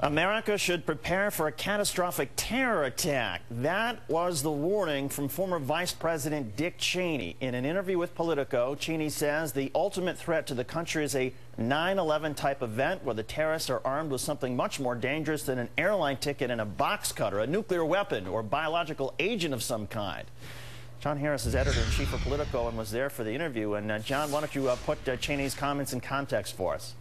America should prepare for a catastrophic terror attack. That was the warning from former Vice President Dick Cheney. In an interview with Politico, Cheney says the ultimate threat to the country is a 9/11 type event where the terrorists are armed with something much more dangerous than an airline ticket and a box cutter, a nuclear weapon, or biological agent of some kind. John Harris is editor-in-chief for Politico and was there for the interview. And John, why don't you put Cheney's comments in context for us?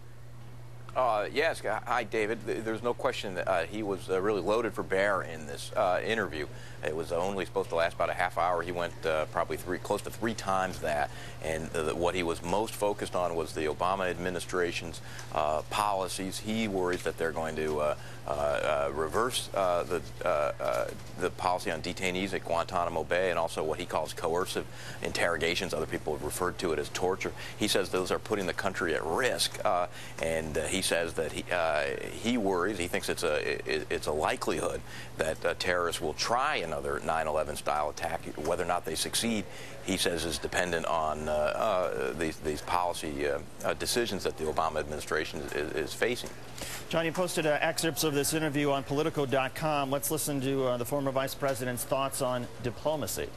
Yes. Hi, David. There's no question that he was really loaded for bear in this interview. It was only supposed to last about a half hour. He went probably close to three times that. And what he was most focused on was the Obama administration's policies. He worries that they're going to reverse the policy on detainees at Guantanamo Bay, and also what he calls coercive interrogations. Other people have referred to it as torture. He says those are putting the country at risk, and he says that he worries, he thinks it's a likelihood that terrorists will try another 9/11 style attack. Whether or not they succeed, he says, is dependent on these policy decisions that the Obama administration is facing. John, you posted excerpts of this interview on Politico.com. Let's listen to the former vice president's thoughts on diplomacy.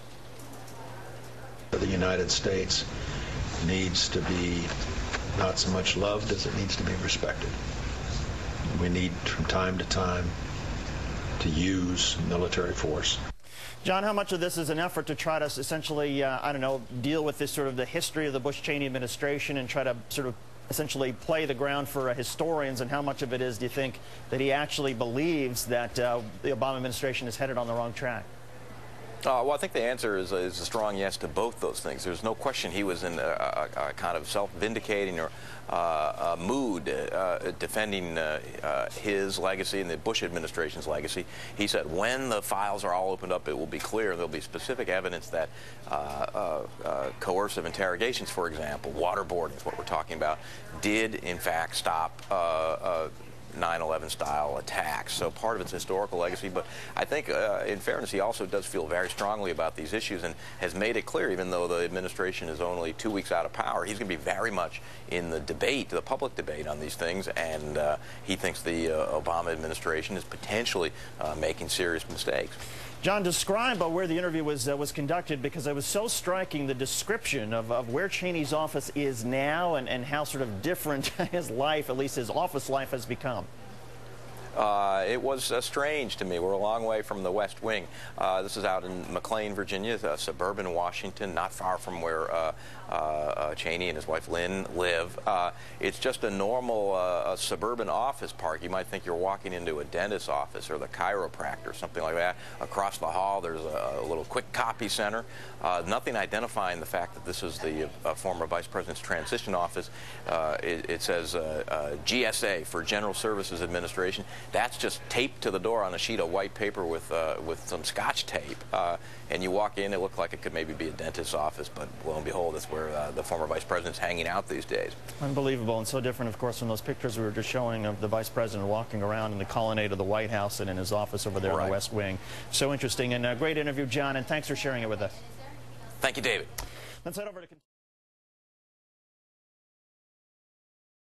The United States needs to be not so much loved as it needs to be respected. We need, from time to time, to use military force. John, how much of this is an effort to try to essentially, I don't know, deal with this sort of the history of the Bush-Cheney administration and try to sort of essentially play the ground for historians, and how much of it is, do you think, that he actually believes that the Obama administration is headed on the wrong track? Well, I think the answer is a strong yes to both those things. There's no question he was in a kind of self-vindicating or mood defending his legacy and the Bush administration's legacy. He said when the files are all opened up, it will be clear. There'll be specific evidence that coercive interrogations, for example, waterboarding is what we're talking about, did in fact stop 9/11 style attacks. So part of its historical legacy, but I think in fairness he also does feel very strongly about these issues and has made it clear, even though the administration is only 2 weeks out of power, he's going to be very much in the debate, the public debate on these things, and he thinks the Obama administration is potentially making serious mistakes. John, describe where the interview was conducted, because it was so striking, the description of where Cheney's office is now and how sort of different his life, at least his office life, has become. It was strange to me. We're a long way from the West Wing. This is out in McLean, Virginia, suburban Washington, not far from where Cheney and his wife Lynn live. It's just a normal suburban office park. You might think you're walking into a dentist's office or the chiropractor, something like that. Across the hall, there's a little quick copy center. Nothing identifying the fact that this is the former Vice President's transition office. It says GSA, for General Services Administration. That's just taped to the door on a sheet of white paper with some Scotch tape. And you walk in, it looked like it could maybe be a dentist's office, but lo and behold, it's where the former vice president's hanging out these days. Unbelievable, and so different, of course, from those pictures we were just showing of the vice president walking around in the colonnade of the White House and in his office over there in the West Wing. So interesting, and a great interview, John, and thanks for sharing it with us. Thank you, David. Let's head over to